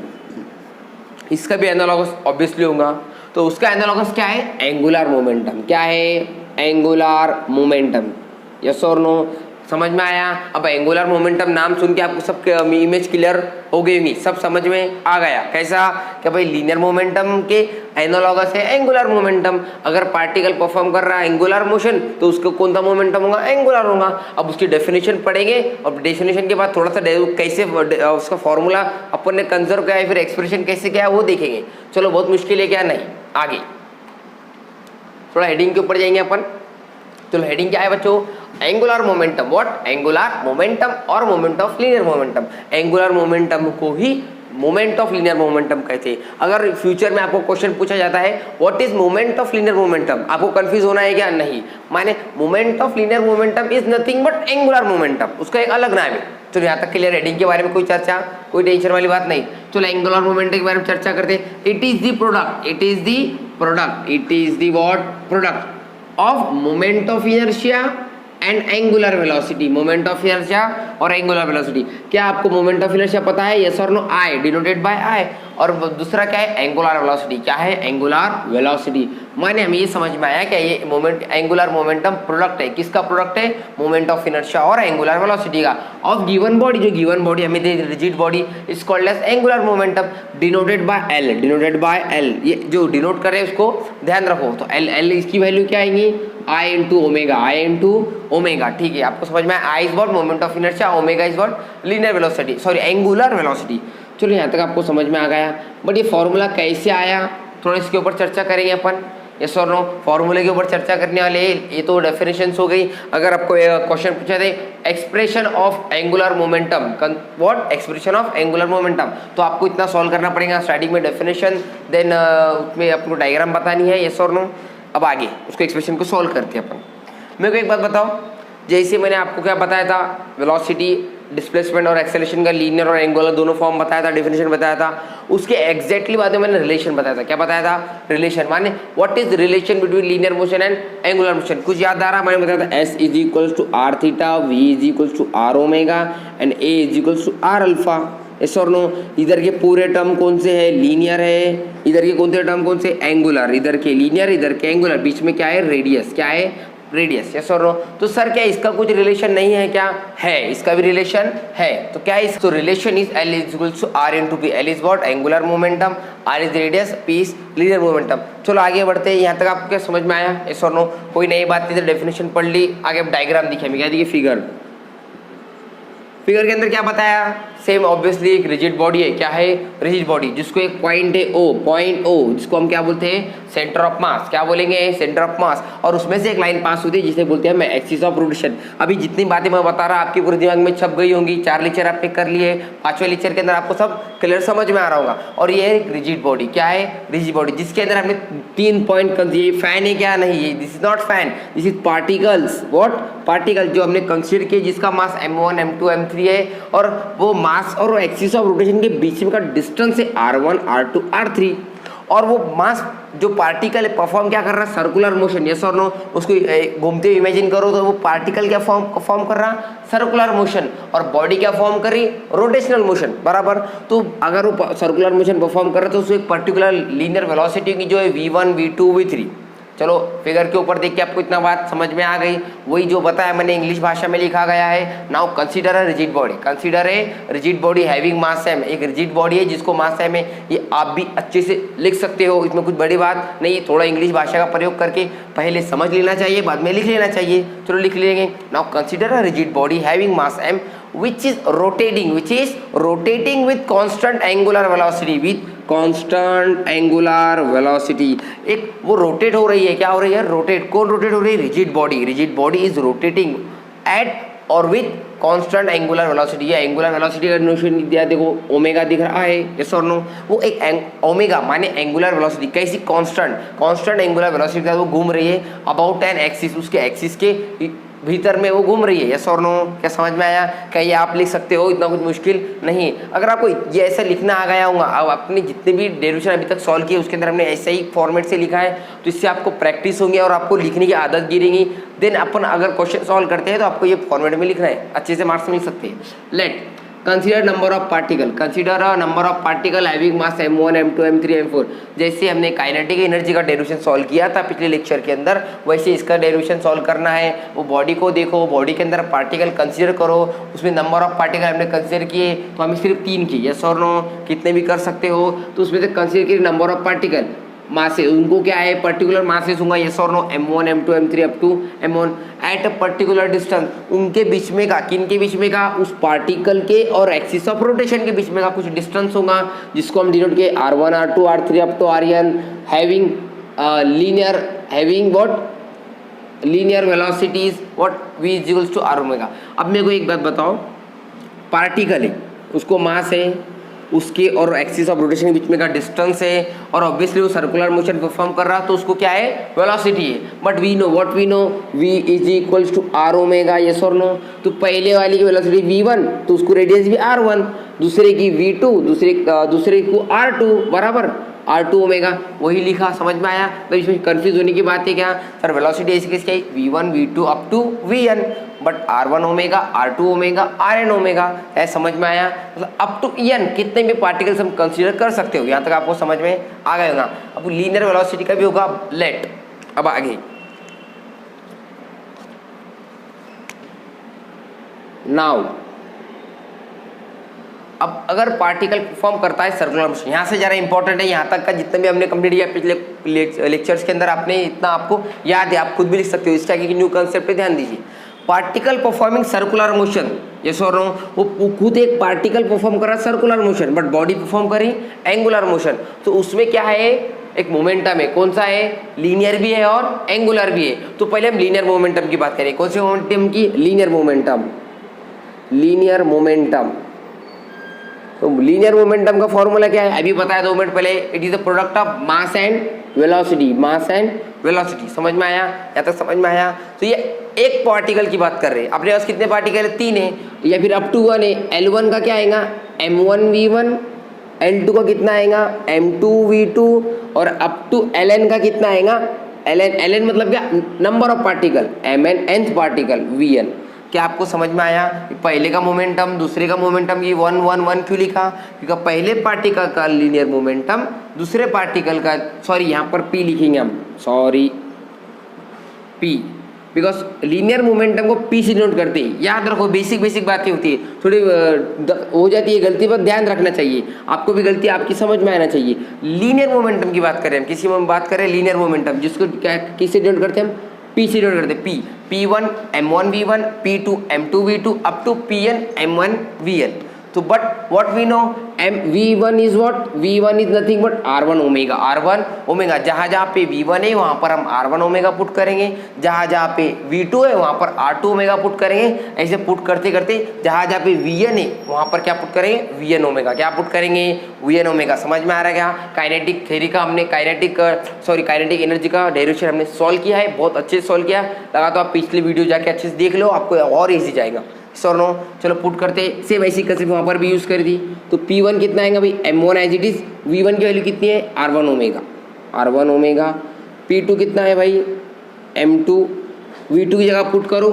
इसका भी एनालॉगस ऑब्वियसली होगा। तो उसका एनालॉगस क्या है? Angular momentum. क्या है? Angular momentum. यस और नो? समझ में आया? अब एंगुलर मोमेंटम नाम सुन के आपको सब इमेज क्लियर हो गई होगी, सब समझ में आ गया। कैसा? कि भाई लीनियर मोमेंटम के एनालॉगस है एंगुलर मोमेंटम। अगर पार्टिकल परफॉर्म कर रहा है एंगुलर मोशन तो उसको कौन सा मोमेंटम होगा? एंगुलर होगा। अब उसकी डेफिनेशन पढ़ेंगे और डेफिनेशन के बाद थोड़ा सा कैसे उसका फॉर्मूला अपन ने कंजर्व किया है, फिर एक्सप्रेशन कैसे किया है वो देखेंगे। चलो बहुत मुश्किल है क्या? नहीं। आगे थोड़ा हेडिंग के ऊपर जाएंगे अपन। चलो हेडिंग क्या है बच्चों? Angular momentum. What? Angular momentum और moment of linear momentum. Angular momentum को ही मोमेंट ऑफ लीनियर मोमेंटम कहते हैं। अगर फ्यूचर में आपको क्वेश्चन पूछा जाता है what is moment of linear momentum, आपको कंफ्यूज होना है क्या? नहीं। माने moment of linear momentum is nothing but angular momentum, उसका एक अलग नाम है। चलो यहाँ तक क्लियर। हेडिंग के बारे में कोई चर्चा, कोई टेंशन वाली बात नहीं। चलो एंगुलर मोमेंटम के बारे में चर्चा करते हैं। It is the product, it is the product, it is the what? Product of moment of inertia and angular velocity. Moment of inertia और एंगुलर वेलोसिटी। क्या आपको मोमेंट ऑफ इनर्शिया पता है? यस और नो? आई, डिनोटेड बाय आई। और दूसरा क्या है? Angular velocity. क्या है? Angular velocity. माने हमें ये समझ में आया कि ये मोमेंट एंगुलर मोमेंटम प्रोडक्ट है। किसका प्रोडक्ट है? मोमेंट ऑफ इनर्शिया और एंगुलर वेलोसिटी का। ऑफ गिवन बॉडी, जो गिवन बॉडी हमें दे, rigid body, is called as angular momentum, denoted by L, denoted by L. ये जो डिनोट करे उसको ध्यान रखो। तो एल, एल इसकी वैल्यू क्या आएगी? I into omega, I into omega. ठीक है, आपको समझ में आया? I is what? Moment of inertia, omega is what? Linear velocity, sorry angular velocity. चलो यहाँ तक आपको समझ में आ गया। बट ये फॉर्मूला कैसे आया, थोड़ा इसके ऊपर चर्चा करेंगे अपन। यस और नो? फॉर्मूले के ऊपर चर्चा करने वाले हैं। ये तो डेफिनेशंस हो गई। अगर आपको क्वेश्चन पूछा थे expression of angular momentum, what? Expression of angular momentum, तो आपको इतना सॉल्व करना पड़ेगा। स्टार्टिंग में डेफिनेशन, देन उसमें आपको डायग्राम बतानी है। यस और नो? अब आगे उसको एक्सप्रेशन को सॉल्व करते हैं अपन। मेरे को एक बात बताओ, जैसे मैंने आपको क्या बताया था, वेलोसिटी, डिस्प्लेसमेंट और एक्सेलरेशन का लीनियर और एंगुलर दोनों फॉर्म बताया था, डेफिनेशन बताया था। उसके एग्जैक्टली बाद में मैंने रिलेशन बताया था। क्या बताया था? रिलेशन। माने what is relation between linear motion and angular motion? कुछ याद आ रहा? मैंने बताया था S is equals to R theta, V is equals to R omega and A is equals to R alpha. Yes और नो? इधर के पूरे टर्म कौन से है? लीनियर है। इधर के कौन से टर्म कौन से? एंगुलर। इधर के लीनियर, इधर के एंगुलर। बीच में क्या है? रेडियस। क्या है? रेडियस, यस और नो। तो सर क्या इसका कुछ रिलेशन नहीं है क्या? है, इसका भी रिलेशन है। तो क्या इस तो relation is L is equal to R into P। L is what? Angular momentum, R is radius, P is linear momentum. चलो आगे बढ़ते हैं। यहाँ तक आपको क्या समझ में आया? यस और नो? कोई नई बात नहीं, डेफिनेशन पढ़ ली। आगे अब डायग्राम दिखे हमें, क्या दिखे? फिगर। फिगर के अंदर क्या बताया? सेम ऑब्वियसली एक रिजिड बॉडी है। क्या है? रिजिड बॉडी, जिसको एक पॉइंट है O, पॉइंट O, जिसको हम क्या बोलते हैं? Centre of mass. क्या बोलेंगे? Centre of mass. और उसमें से एक लाइन पास होती है जिसे बोलते हैं एक्सिस ऑफ रोटेशन। अभी जितनी बातें मैं बता रहा आपके पूरे दिमाग में छप गई होंगी। 4 लेक्चर आपने कर लिए, 5वें लेक्चर के अंदर आपको सब क्लियर समझ में आ रहा होगा। और ये है रिजिड बॉडी। क्या है? रिजिड बॉडी, जिसके अंदर हमने 3 पॉइंट, ये फैन है क्या? नहीं, ये this is not fan, this is particles. What? Particle जो हमने कंसीडर किए, जिसका मास m1 m2 m3 है, और वो मास और एक्सिस ऑफ रोटेशन के बीच में का डिस्टेंस है r1 r2 r3। और वो मास जो पार्टिकल है परफॉर्म क्या कर रहा है? सर्कुलर मोशन, यस और नो? उसको घूमते हुए इमेजिन करो तो वो पार्टिकल क्या फॉर्म कर रहा? Circular motion. और बॉडी क्या फॉर्म कर रही? रोटेशनल मोशन, बराबर। तो अगर वो सर्कुलर मोशन परफॉर्म कर रहा है तो उसको एक पर्टिकुलर लीनियर वेलोसिटी की जो है v1 v2 v3। चलो फिगर के ऊपर देख के आपको इतना बात समझ में आ गई। वही जो बताया मैंने इंग्लिश भाषा में लिखा गया है। Now consider a rigid body. Consider a rigid body having mass m। एक रिजिड बॉडी है जिसको मास m है। ये आप भी अच्छे से लिख सकते हो, इसमें कुछ बड़ी बात नहीं। थोड़ा इंग्लिश भाषा का प्रयोग करके पहले समझ लेना चाहिए, बाद में लिख लेना चाहिए। चलो लिख लेंगे। Now consider a rigid body having mass m which is rotating with constant angular velocity, with constant angular velocity। एक वो रोटेट हो रही है। क्या हो रही है? रोटेट। कौन रोटेट हो रही है? Rigid body. Rigid body is rotating at और विथ कांस्टेंट एंगुलर वेलोसिटी। ये एंगुलर वेलोसिटी का नोशन दिया, देखो ओमेगा दिख रहा है, यस और नो? वो एक ओमेगा माने एंगुलर वेलोसिटी। कैसी? कांस्टेंट एंगुलर वेलोसिटी वो घूम रही है अबाउट एन एक्सिस, उसके एक्सिस के भीतर में वो घूम रही है, यस और नो? क्या समझ में आया? क्या ये आप लिख सकते हो? इतना कुछ मुश्किल नहीं। अगर आपको ये ऐसा लिखना आ गया होगा, अब अपने जितने भी डेरिवेशन अभी तक सॉल्व किए उसके अंदर हमने ऐसे ही फॉर्मेट से लिखा है, तो इससे आपको प्रैक्टिस होंगी और आपको लिखने की आदत गिरेगी। देन अपन अगर क्वेश्चन सॉल्व करते हैं तो आपको ये फॉर्मेट में लिखना है, अच्छे से मार्क्स मिल सकते हैं। Late consider number of particle. Consider a number of particle having mass m1 m2 m3 m4। जैसे हमने काइनेटिक एनर्जी का डेरिवेशन सॉल्व किया था पिछले लेक्चर के अंदर, वैसे इसका डेरिवेशन सॉल्व करना है। वो बॉडी को देखो, बॉडी के अंदर पार्टिकल कंसीडर करो, उसमें नंबर ऑफ पार्टिकल हमने कंसीडर किए तो हमें सिर्फ 3 की, यस और नो? कितने भी कर सकते हो। तो उसमें से कंसीडर किए नंबर ऑफ पार्टिकल, मासेस, उनको क्या है? पर्टिकुलर मासेस होगा, यस और no? m1 m2 m3 up to m1 at a particular distance. उनके बीच में का, किन के बीच में का? उस पार्टिकल के और एक्सिस ऑफ रोटेशन के बीच में का कुछ डिस्टेंस होगा, जिसको हम डिनोट किए r1 r2 r3 up to rn, having linear velocities what? v is equals to r omega. अब मेरे को एक बात बताओ, पार्टिकल है, उसको मास है, उसके और एक्सिस ऑफ रोटेशन के बीच में का डिस्टेंस है, और ऑब्वियसली वो सर्कुलर मोशन परफॉर्म कर रहा, तो उसको क्या है? वेलोसिटी है। But we know what we know, v is equals to r omega, yes और नो? तो पहले वाली की वेलोसिटी v1, तो उसको रेडियस भी r1, दूसरे की v2, दूसरे को r2, बराबर r2 ओमेगा। वही लिखा, समझ में आया? तो इसमें कंफ्यूज होने की बात है क्या? सर वेलोसिटी ऐसी किसकी है? v1 v2 up to vn, but r1 omega, r2 omega, rn omega है। समझ में आया? मतलब अप टू n कितने भी पार्टिकल्स हम कंसीडर कर सकते हो। यहाँ तक आपको समझ में आ गया होगा। अब लीनियर वेलोसिटी का भी होगा। लेट अब आगे नाउ, अब अगर पार्टिकल परफॉर्म करता है सर्कुलर मोशन, यहाँ से ज़रा इंपॉर्टेंट है, यहाँ तक का जितने भी हमने कंप्लीट किया पिछले लेक्चर्स के अंदर, आपने इतना आपको याद है, आप खुद भी लिख सकते हो। इसके आगे की न्यू कंसेप्ट पे ध्यान दीजिए। Particle performing circular motion, yes और नो? वो खुद एक पार्टिकल परफॉर्म कर रहा है circular motion, but body perform करी एंगुलर मोशन। तो उसमें क्या है? एक मोमेंटम है। कौन सा है? लीनियर भी है और एंगुलर भी है। तो पहले हम लीनियर मोमेंटम की बात करें। कौन से मोमेंटम की? Linear momentum. तो लीनियर मोमेंटम का फॉर्मूला क्या है? अभी बताया 2 मिनट पहले। It is the product of mass and velocity. Mass and velocity, समझ में आया? यहाँ तक समझ में आया? तो ये एक पार्टिकल की बात कर रहे हैं। अपने पास कितने पार्टिकल है? 3 है, या फिर अप टू 1 है। L1 का क्या आएगा? m1 v1, L2 का कितना आएगा? m2 v2, और अप टू Ln का कितना आएगा? Ln मतलब क्या? Number of particle, mn nth particle vn। क्या आपको समझ में आया? पहले का मोमेंटम, दूसरे का मोमेंटम, ये 1 1 1 क्यों लिखा? क्योंकि पहले पार्टिकल का लीनियर मोमेंटम, दूसरे पार्टिकल का, सॉरी यहाँ पर p लिखेंगे हम, sorry p, because linear momentum को पी से डिनोट करते हैं। याद रखो, बेसिक बातें होती है, थोड़ी हो जाती है गलती, पर ध्यान रखना चाहिए, आपको भी गलती आपकी समझ में आना चाहिए। लीनियर मोमेंटम की बात करें हम, किसी में बात करें लीनियर मोमेंटम, जिसको क्या किससे डिनोट करते हैं हम, पी से डिनोट करते हैं। P1 M1 V1, P2 M2 V2 up to Pn M1 Vn। तो but what we know, V1 is what, V1 is nothing but R1 omega, R1 omega. जहाँ जहाँ पे V1 है वहाँ पर हम R1 ओमेगा पुट करेंगे, जहाँ जहाँ पे V2 है वहाँ पर R2 ओमेगा पुट करेंगे। ऐसे पुट करते करते जहाँ जहाँ पे Vn है वहाँ पर क्या पुट करेंगे, Vn ओमेगा। क्या पुट करेंगे, Vn ओमेगा। समझ में आ रहा है क्या? काइनेटिक थ्योरी का हमने काइनेटिक एनर्जी का डेरिवेशन हमने सॉल्व किया है, बहुत अच्छे से सॉल्व किया। लगा तो आप पिछले वीडियो जाके अच्छे से देख लो, आपको और ईजी जाएगा। सर नो, चलो पुट करते, सेम ऐसी कंसेप्ट वहाँ पर भी यूज़ कर दी। तो P1 कितना आएगा भाई, M1 as it is, V1 की वैल्यू कितनी है, R1 omega, R1 omega. P2 कितना है भाई, M2, V2 की जगह पुट करो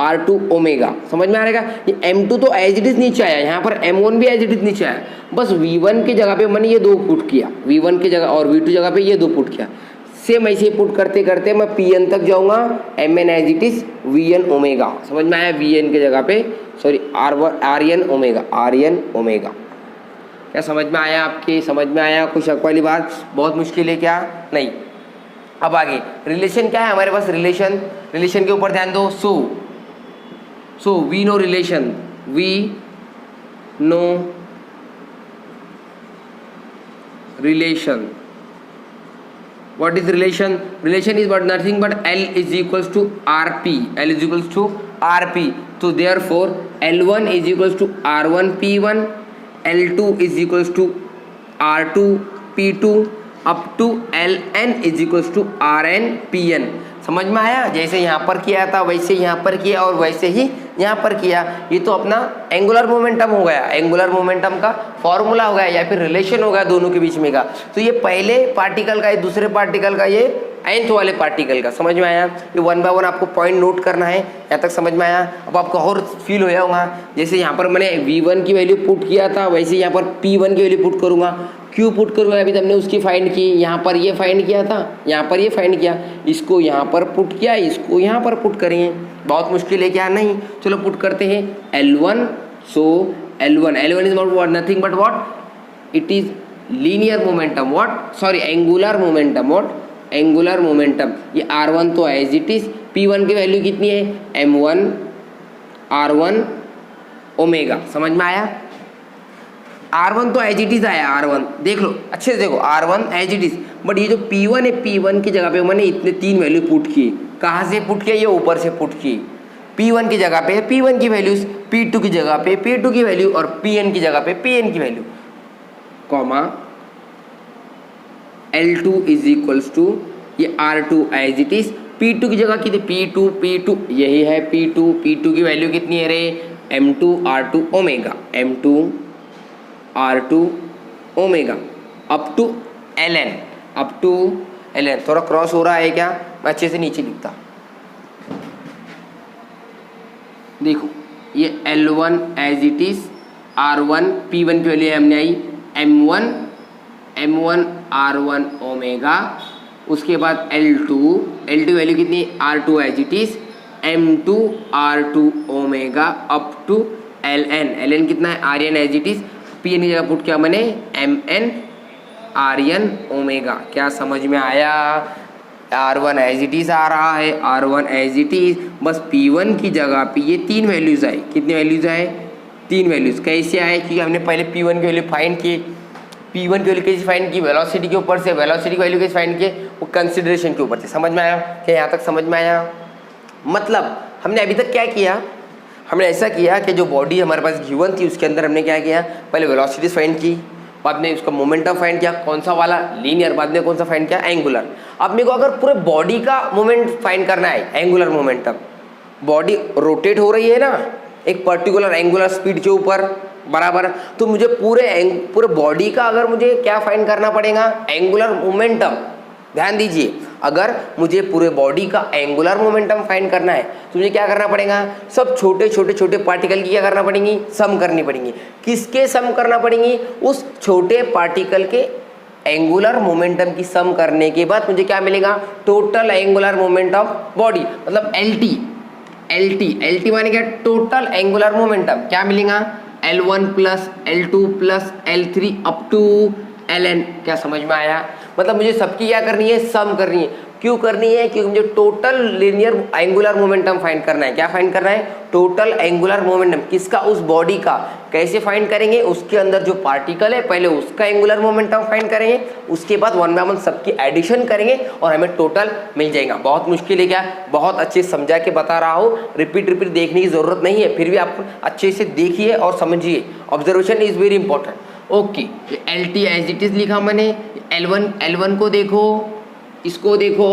R2 ओमेगा। समझ में आ रहेगा? ये M2 तो एज इट इज नीचे आया, यहाँ पर M1 भी एज इट इज नीचे आया, बस V1 की जगह पे मैंने ये दो पुट किया, V1 की जगह और V2 जगह पे ये दो पुट किया। सेम ऐसे ही पुट करते करते मैं Pn तक जाऊंगा, Mn as it is Vn omega. समझ में आया? Vn के जगह पे Rn ओमेगा, Rn ओमेगा। क्या समझ में आया आपके? समझ में आया? कुछ शक वाली बात? बहुत मुश्किल है क्या? नहीं। अब आगे रिलेशन क्या है हमारे पास, रिलेशन के ऊपर ध्यान दो। So we know relation, What is relation? Relation is but nothing but L is equals to RP. L is equals to RP. So therefore L1 is equals to R1 P1, L2 is equals to R2 P2 up to Ln is equals to Rn Pn। समझ में आया? जैसे यहाँ पर किया था वैसे यहाँ पर किया और वैसे ही यहाँ पर किया। ये तो अपना एंगुलर मोमेंटम हो गया, एंगुलर मोमेंटम का फॉर्मूला हो गया या फिर रिलेशन हो गया दोनों के बीच में का। तो ये पहले पार्टिकल का, ये दूसरे पार्टिकल का, ये nth वाले पार्टिकल का। समझ में आया? ये 1 बाय 1 आपको पॉइंट नोट करना है। यहाँ तक समझ में आया? अब आपको और फील होया होगा, जैसे यहाँ पर मैंने V1 की वैल्यू पुट किया था वैसे यहाँ पर P1 की वैल्यू पुट करूँगा। क्यों पुट करूँगा? अभी हमने उसकी फाइंड की, यहाँ पर ये फाइंड किया था, यहाँ पर ये फाइंड किया, इसको यहाँ पर पुट किया, इसको यहाँ पर पुट करेंगे। बहुत मुश्किल है क्या? नहीं। चलो पुट करते हैं L1। So L1 is not nothing but what, it is linear momentum, what, sorry angular momentum, what, angular momentum. ये R1 तो एज इट इज, P1 की वैल्यू कितनी है, M1 R1 ओमेगा। समझ में आया? R1 तो एज इट इज आया, R1 देख लो अच्छे से, देखो R1 as it is, but ये जो P1 है, P1 की जगह पे मैंने इतने 3 वैल्यू पुट किए। कहाँ से पुट किए? ये ऊपर से पुट किए। P1 की जगह पे P1 की वैल्यूज, P2 की जगह पे P2 की वैल्यू और Pn की जगह पे Pn की value, comma L2 is equals to ये R2 as it is, P2 की जगह कितनी, P2 यही है P2 की वैल्यू कितनी है रे, M2 R2 omega, M2 R2 omega up to Ln। थोड़ा क्रॉस हो रहा है क्या? मैं अच्छे से नीचे लिखता, देखो ये L1 as it is, R1 P1 की वैल्यू हमने आई M1 R1 ओमेगा, उसके बाद L2 वैल्यू कितनी, R2 as it is, M2 R2 omega up to Ln कितना है, Rn as it is, Pn की जगह पुट किया मैंने Mn Rn ओमेगा। क्या समझ में आया? R1 एज इट इज आ रहा है, R1 एज इट इज, बस P1 की जगह पे ये 3 वैल्यूज आए। कितनी वैल्यूज आए? 3 वैल्यूज। कैसे आए? क्योंकि हमने पहले P1 की वैल्यू फाइंड की। P1 की वैल्यू कैसे फाइंड की? वेलोसिटी के ऊपर से। वेलोसिटी की वैल्यू कैसे फाइंड की? वो कंसिडरेशन के ऊपर से। समझ में आया क्या? यहाँ तक समझ में आया? मतलब हमने अभी तक क्या किया, हमने ऐसा किया कि जो बॉडी हमारे पास गिवन थी उसके अंदर हमने क्या किया, पहले वेलोसिटी फाइंड की, बाद में उसका मोमेंटम फाइंड किया, कौन सा वाला, लीनियर, बाद में कौन सा फाइंड किया, एंगुलर। अब मेरे को अगर पूरे बॉडी का मोमेंट फाइंड करना है, एंगुलर मोमेंटम, बॉडी रोटेट हो रही है ना एक पर्टिकुलर एंगुलर स्पीड के ऊपर, बराबर, तो मुझे पूरे बॉडी का अगर मुझे क्या फाइंड करना पड़ेगा, एंगुलर मोमेंटम। ध्यान दीजिए, अगर मुझे पूरे बॉडी का एंगुलर मोमेंटम फाइंड करना है तो मुझे क्या करना पड़ेगा, सब छोटे पार्टिकल की क्या करना पड़ेंगी, सम करनी पड़ेंगी। किसके सम करना पड़ेंगी? उस छोटे पार्टिकल के एंगुलर मोमेंटम की सम करने के बाद मुझे क्या मिलेगा, total angular moment of body, मतलब एल टी माने क्या, टोटल एंगुलर मोमेंटम। क्या मिलेगा, L1 plus L2 plus L3 up to Ln। क्या समझ में आया? मतलब मुझे सबकी क्या करनी है, सम करनी है। क्यों करनी है? क्योंकि मुझे total linear angular momentum find करना है। क्या फाइंड करना है? Total angular momentum. किसका? उस बॉडी का। कैसे फाइंड करेंगे? उसके अंदर जो पार्टिकल है पहले उसका एंगुलर मोमेंटम फाइंड करेंगे, उसके बाद वन बाय वन सबकी एडिशन करेंगे और हमें टोटल मिल जाएगा। बहुत मुश्किल है क्या? बहुत अच्छे समझा के बता रहा हूँ, रिपीट देखने की जरूरत नहीं है, फिर भी आप अच्छे से देखिए और समझिए। Observation is very important. Okay, L T as it is लिखा मैंने। L1 को देखो, इसको देखो,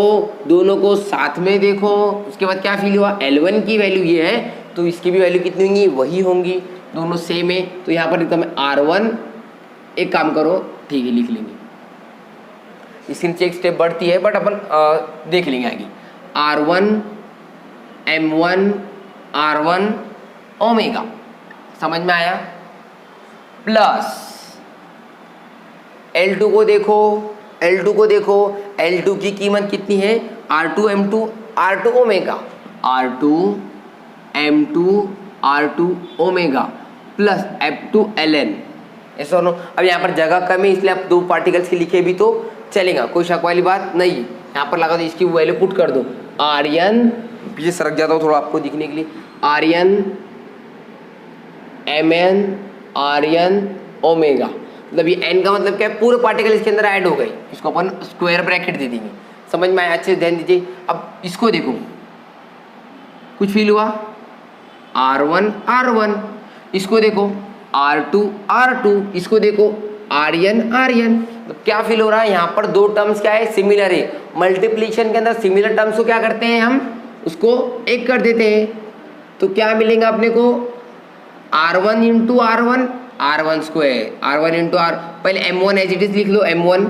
दोनों को साथ में देखो, उसके बाद क्या फील हुआ, L1 की वैल्यू ये है तो इसकी भी वैल्यू कितनी होंगी, वही होंगी, दोनों सेम है। तो यहाँ पर लिखता मैं R1, एक काम करो, ठीक है लिख लेंगे, इसके नीचे एक स्टेप बढ़ती है बट अपन देख लेंगे आगे। R1 M1 R1 ओमेगा, समझ में आया? प्लस L2 को देखो, L2 की कीमत कितनी है, R2 M2 omega, R2 M2 R2 omega plus F2 Ln। ऐसा हो। अब यहाँ पर जगह कम है इसलिए आप दो पार्टिकल्स के लिखे भी तो चलेगा, कोई शक वाली बात नहीं। यहाँ पर लगा दो, इसकी वैल्यू पुट कर दो, Rn, पीछे सरक जाता हूँ थोड़ा आपको दिखने के लिए, Rn Mn Rn ओमेगा। मतलब ये n का मतलब क्या है, पूरे पार्टिकल इसके अंदर ऐड हो गए, इसको अपन स्क्वायर ब्रैकेट दे देंगे। समझ में आया? अच्छे से ध्यान दीजिए। अब इसको देखो, कुछ फील हुआ, R1 इसको देखो, R2 इसको देखो, Rn तो क्या फील हो रहा है, यहाँ पर दो टर्म्स क्या है, सिमिलर है। मल्टीप्लिकेशन के अंदर सिमिलर टर्म्स को क्या करते हैं, हम उसको एक कर देते हैं। तो क्या मिलेगा अपने को, R1 into R1 square, R1 into R, पहले M1 एज इट इज लिख लो, M1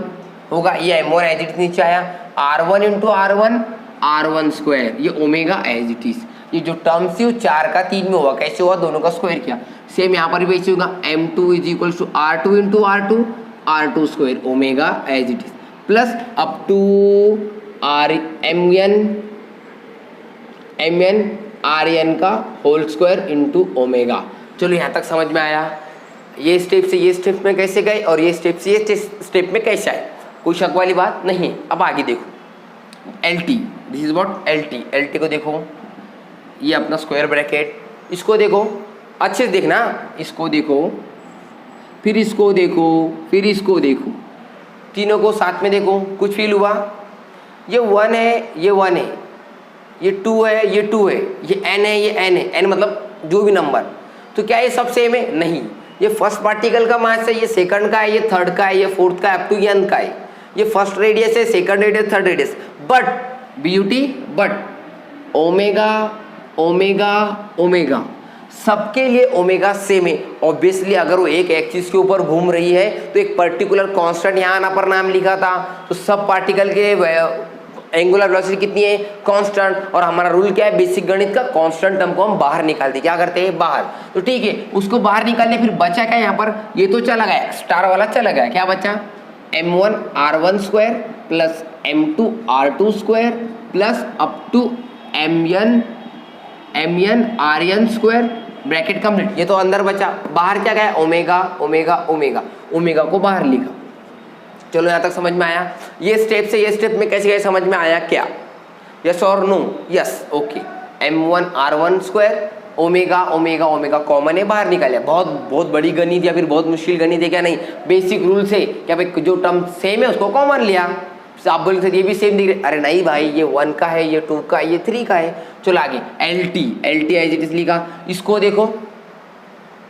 होगा, ये M1 एज इट इज नीचे आया, R1 इंटू R1 स्क्वायर, ये ओमेगा एज इट इज। ये जो टर्म्स थी वो 4 का 3 में हुआ, कैसे हुआ, दोनों का स्क्वायर किया। सेम यहाँ पर भी वैसे होगा, M2 is equal to R2 into R2 square omega as it is, plus up to Mn Rn का होल स्क्वायर इंटू ओमेगा। चलो यहाँ तक समझ में आया? ये स्टेप से ये स्टेप में कैसे गए और ये स्टेप से ये स्टेप में कैसे आए, कोई शक वाली बात नहीं। अब आगे देखो, LT, this is what LT को देखो, ये अपना स्क्वायर ब्रैकेट, इसको देखो, अच्छे से देखना, इसको देखो, फिर इसको देखो, फिर इसको देखो, तीनों को साथ में देखो, कुछ फील हुआ, ये 1 है, ये 1 है, ये 2 है, ये 2 है, ये n है, ये n है, n मतलब जो भी नंबर, तो क्या ये सब सेम है? नहीं। ये फर्स्ट पार्टिकल का मास है, ये सेकंड का है, ये थर्ड का है, ये फोर्थ का है, अप टू ये n का है, ये फर्स्ट रेडियस है, second radius, third radius, but omega सबके लिए ओमेगा सेम है। ऑब्वियसली अगर वो एक एक्सिस के ऊपर घूम रही है तो एक पर्टिकुलर कांस्टेंट यहाँ पर नाम लिखा था, तो सब पार्टिकल के एंगुलर वेलोसिटी कितनी है, कांस्टेंट। और हमारा रूल क्या है, बेसिक गणित का, कांस्टेंट टर्म को हम बाहर निकालते, क्या करते हैं, बाहर। तो ठीक है, उसको बाहर निकालने, फिर बचा क्या यहाँ पर, ये तो चला गया, स्टार वाला चला गया, क्या बचा, M1 R1 square plus M2 R2 square plus up to Mn Rn square, bracket complete. ये तो अंदर बचा, बाहर क्या गया, ओमेगा को बाहर लिखा। चलो यहाँ तक समझ में आया? ये स्टेप से ये स्टेप में कैसे गए, समझ में आया क्या? यस और no? Yes, okay. M1 R1 स्क्वायर ओमेगा कॉमन है, बाहर निकालिया। बहुत बड़ी गणित या फिर बहुत मुश्किल गणित है क्या? नहीं, बेसिक रूल से क्या भाई, जो टर्म सेम है उसको कॉमन लिया। आप बोल सकते ये भी सेम दिख रहे, अरे नहीं भाई, ये 1 का है, ये 2 का है, ये 3 का है। चलो आगे, LT एज इट इज लिखा, इसको देखो,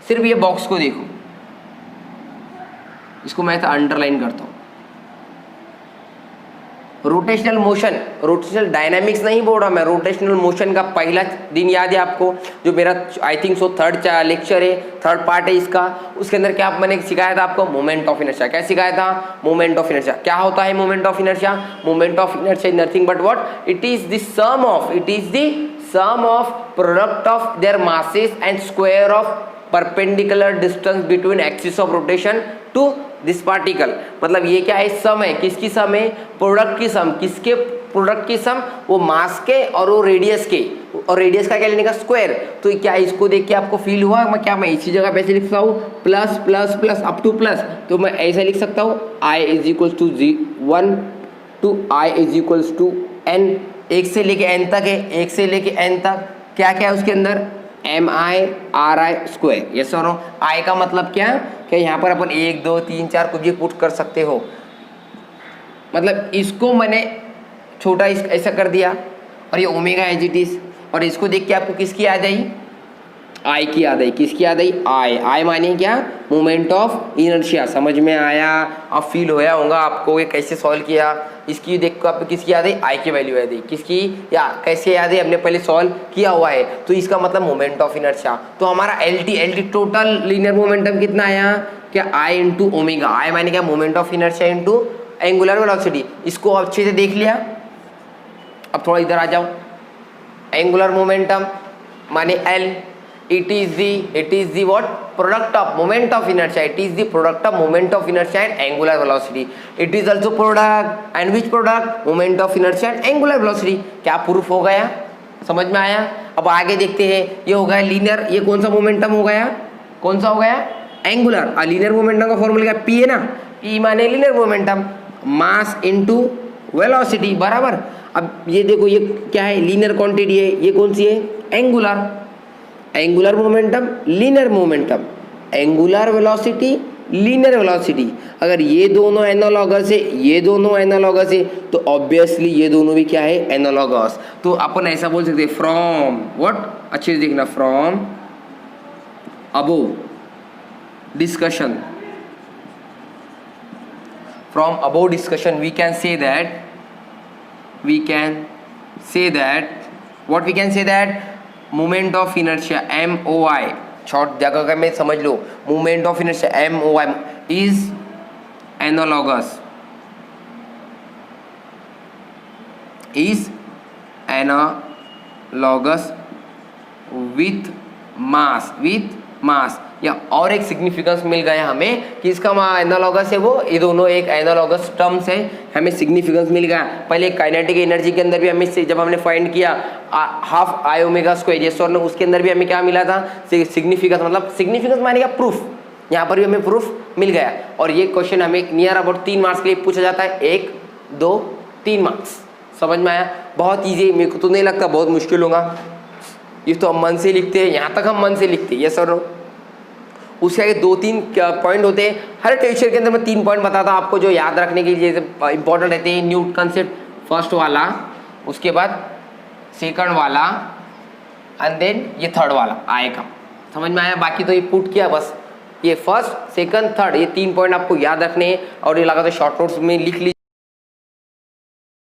सिर्फ ये बॉक्स को देखो, इसको मैं अंडरलाइन करता हूँ। रोटेशनल मोशन, रोटेशनल डायनामिक्स नहीं बोल रहा मैं, रोटेशनल मोशन का पहला दिन याद है आपको, जो मेरा I think so third lecture है, थर्ड पार्ट है इसका। उसके अंदर क्या मैंने सिखाया था आपको, मोमेंट ऑफ इनर्शिया। क्या सिखाया था? Moment of inertia. क्या होता है moment of inertia? Moment of inertia is nothing but what, it is the sum of product of their masses and square of perpendicular distance between axis of rotation to this particle, मतलब ये क्या है, सम है, किसकी सम है, product की सम, किसके product की सम, वो मास के और वो रेडियस के, और रेडियस का क्या लेने का, स्क्वायर। तो क्या इसको देख के आपको फील हुआ, मैं इसी जगह पे ऐसे लिख सकता हूँ plus plus plus up to plus, तो मैं ऐसा लिख सकता हूँ I is equals to 1 to I is equals to n, एक से लेके n तक है, एक से लेके n तक क्या क्या है उसके अंदर, M I R I square, yes और नो। आई का मतलब क्या, कि यहाँ पर अपन 1 2 3 4 कुछ भी पुट कर सकते हो, मतलब इसको मैंने छोटा ऐसा कर दिया, और ये ओमेगा एज इट इज, और इसको देख के आपको किसकी याद आई, आई की याद आई, किसकी याद आई, आई माने क्या, मोमेंट ऑफ इनर्शिया। समझ में आया, अब फील होया होगा आपको ये कैसे सॉल्व किया, इसकी देख को आपको किसकी याद आई, आई की वैल्यू याद आई, किसकी, या कैसे याद है, हमने पहले सॉल्व किया हुआ है, तो इसका मतलब मोमेंट ऑफ इनर्शिया। तो हमारा L T total linear momentum कितना आया, क्या आई इंटू ओमेगा, आई माने क्या, moment of inertia into angular velocity. इसको अच्छे से देख लिया, अब थोड़ा इधर आ जाओ, एंगुलर मोमेंटम माने L, it is the what, product of moment of inertia, it is the product of moment of inertia and angular velocity, it is also product and which product, moment of inertia and angular velocity। क्या proof हो गया, समझ में आया। अब आगे देखते हैं, ये हो गया लीनियर, ये कौन सा मोमेंटम हो गया, कौन सा हो गया, एंगुलर। और लीनियर मोमेंटम का फॉर्मूला क्या, पी है ना, पी माने linear momentum, mass into velocity बराबर। अब ये देखो, ये क्या है, लीनियर क्वांटिटी है, ये कौन सी है, angular, angular momentum linear momentum, angular velocity linear velocity. अगर ये दोनों एनालॉगस है, ये दोनों एनालॉगस है, तो ऑब्वियसली ये दोनों भी क्या है, एनालॉगस। तो अपन ऐसा बोल सकते हैं फ्रॉम व्हाट, अच्छे से देखना, from above discussion, from above discussion we can say that what we can say that moment of inertia MOI, short जगह में समझ लो, moment of inertia MOI is analogous with mass, या और एक सिग्निफिकेंस मिल गया हमें कि इसका एनालॉगस है, वो ये दोनों एक एनालॉगस टर्म्स है, हमें सिग्निफिकेंस मिल गया। पहले काइनेटिक एनर्जी के अंदर भी हमें, जब हमने फाइंड किया हाफ आई ओमेगा स्क्वायर, ये सर ने, उसके अंदर भी हमें क्या मिला था, सिग्निफिकेंस, मतलब सिग्निफिकेंस माने क्या, प्रूफ। यहाँ पर भी हमें प्रूफ मिल गया, और ये क्वेश्चन हमें नियर अबाउट 3 मार्क्स के लिए पूछा जाता है, 1 2 3 मार्क्स। समझ में आया, बहुत ईजी, मेरे को तो नहीं लगता बहुत मुश्किल होगा, ये तो हम मन से लिखते हैं, यहाँ तक हम मन से लिखते हैं, ये सर नो। उसके आगे 2-3 पॉइंट होते हैं, हर टेक्सचर के अंदर मैं 3 पॉइंट बताता हूँ आपको, जो याद रखने के लिए इंपॉर्टेंट रहते हैं। न्यूटन कंसेप्ट फर्स्ट वाला, उसके बाद सेकंड वाला, एंड देन ये थर्ड वाला आएगा। समझ में आया, बाकी तो ये पुट किया बस, ये फर्स्ट सेकंड थर्ड, ये 3 पॉइंट आपको याद रखने हैं, और ये लगा तो शॉर्ट नोट्स में लिख लीजिए।